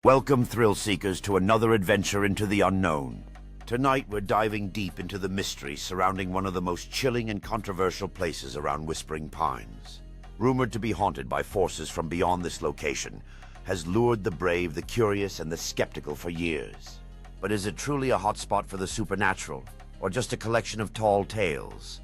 Welcome, thrill seekers, to another adventure into the unknown. Tonight, we're diving deep into the mystery surrounding one of the most chilling and controversial places around Whispering Pines. Rumored to be haunted by forces from beyond this location, has lured the brave, the curious, and the skeptical for years. But is it truly a hotspot for the supernatural, or just a collection of tall tales?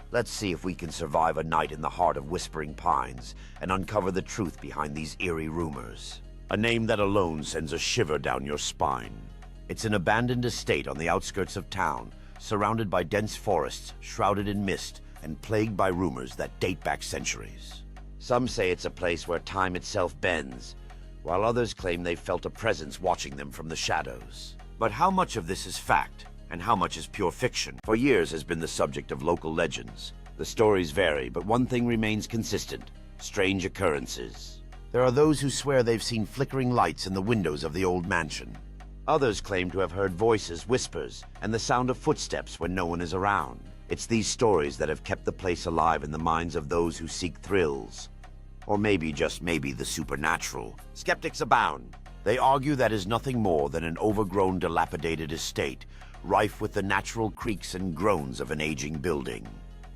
Let's see if we can survive a night in the heart of Whispering Pines and uncover the truth behind these eerie rumors. A name that alone sends a shiver down your spine. It's an abandoned estate on the outskirts of town, surrounded by dense forests, shrouded in mist, and plagued by rumors that date back centuries. Some say it's a place where time itself bends, while others claim they felt a presence watching them from the shadows. But how much of this is fact, and how much is pure fiction? For years has been the subject of local legends. The stories vary, but one thing remains consistent: strange occurrences. There are those who swear they've seen flickering lights in the windows of the old mansion. Others claim to have heard voices, whispers, and the sound of footsteps when no one is around. It's these stories that have kept the place alive in the minds of those who seek thrills. Or maybe, just maybe, the supernatural. Skeptics abound. They argue that is nothing more than an overgrown, dilapidated estate, rife with the natural creaks and groans of an aging building.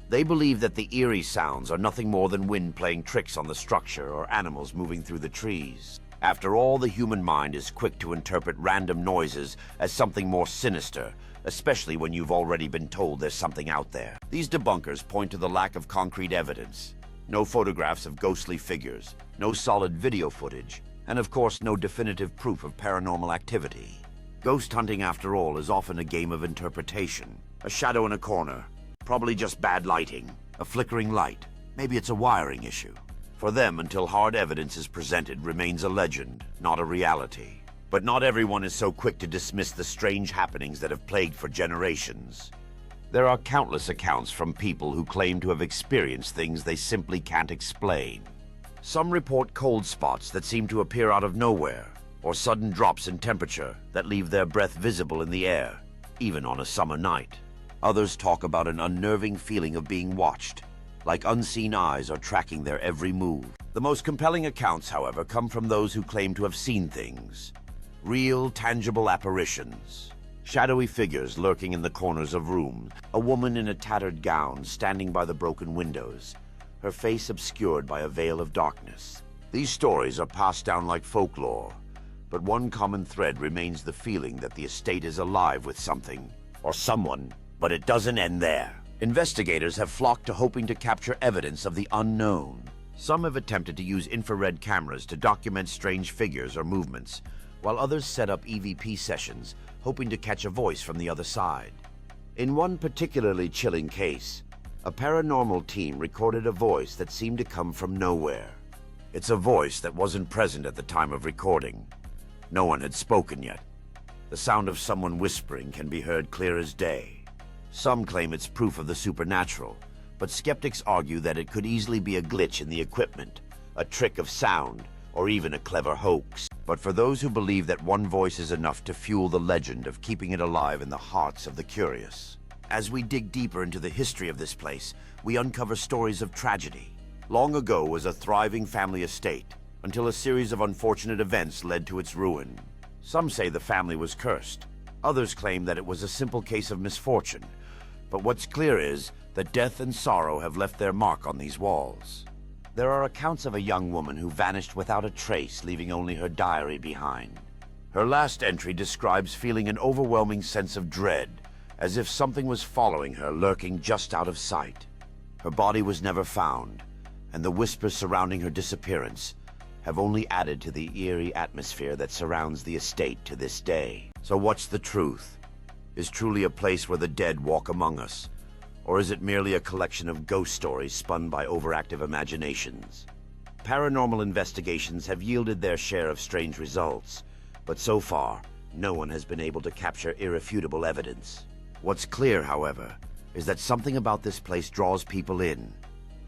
They believe that the eerie sounds are nothing more than wind playing tricks on the structure or animals moving through the trees. After all, the human mind is quick to interpret random noises as something more sinister, especially when you've already been told there's something out there. These debunkers point to the lack of concrete evidence. No photographs of ghostly figures, no solid video footage, and of course no definitive proof of paranormal activity. Ghost hunting, after all, is often a game of interpretation. A shadow in a corner, probably just bad lighting. A flickering light, maybe it's a wiring issue. For them, until hard evidence is presented, remains a legend, not a reality. But not everyone is so quick to dismiss the strange happenings that have plagued for generations. There are countless accounts from people who claim to have experienced things they simply can't explain. Some report cold spots that seem to appear out of nowhere, or sudden drops in temperature that leave their breath visible in the air, even on a summer night. Others talk about an unnerving feeling of being watched, like unseen eyes are tracking their every move. The most compelling accounts, however, come from those who claim to have seen things. Real, tangible apparitions. Shadowy figures lurking in the corners of rooms. A woman in a tattered gown standing by the broken windows, her face obscured by a veil of darkness. These stories are passed down like folklore, but one common thread remains: the feeling that the estate is alive with something, or someone. But it doesn't end there. Investigators have flocked to hoping to capture evidence of the unknown. Some have attempted to use infrared cameras to document strange figures or movements, while others set up EVP sessions, hoping to catch a voice from the other side. In one particularly chilling case, a paranormal team recorded a voice that seemed to come from nowhere. It's a voice that wasn't present at the time of recording. No one had spoken yet. The sound of someone whispering can be heard clear as day. Some claim it's proof of the supernatural, but skeptics argue that it could easily be a glitch in the equipment, a trick of sound, or even a clever hoax. But for those who believe that one voice is enough to fuel the legend of keeping it alive in the hearts of the curious. As we dig deeper into the history of this place, we uncover stories of tragedy. Long ago was a thriving family estate, until a series of unfortunate events led to its ruin. Some say the family was cursed. Others claim that it was a simple case of misfortune. But what's clear is that death and sorrow have left their mark on these walls. There are accounts of a young woman who vanished without a trace, leaving only her diary behind. Her last entry describes feeling an overwhelming sense of dread, as if something was following her, lurking just out of sight. Her body was never found, and the whispers surrounding her disappearance have only added to the eerie atmosphere that surrounds the estate to this day. So what's the truth? Is truly a place where the dead walk among us? Or is it merely a collection of ghost stories spun by overactive imaginations? Paranormal investigations have yielded their share of strange results, but so far, no one has been able to capture irrefutable evidence. What's clear, however, is that something about this place draws people in,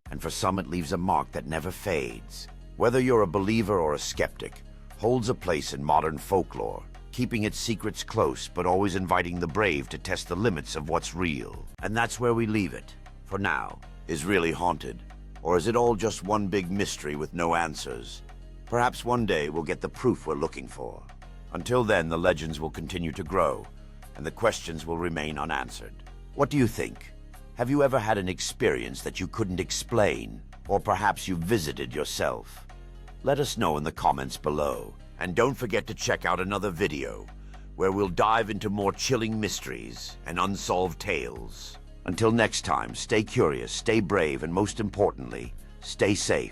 and for some it leaves a mark that never fades. Whether you're a believer or a skeptic, holds a place in modern folklore, keeping its secrets close but always inviting the brave to test the limits of what's real. And that's where we leave it, for now. Is really haunted? Or is it all just one big mystery with no answers? Perhaps one day we'll get the proof we're looking for. Until then, the legends will continue to grow, and the questions will remain unanswered. What do you think? Have you ever had an experience that you couldn't explain? Or perhaps you visited yourself? Let us know in the comments below. And don't forget to check out another video, where we'll dive into more chilling mysteries and unsolved tales. Until next time, stay curious, stay brave, and most importantly, stay safe.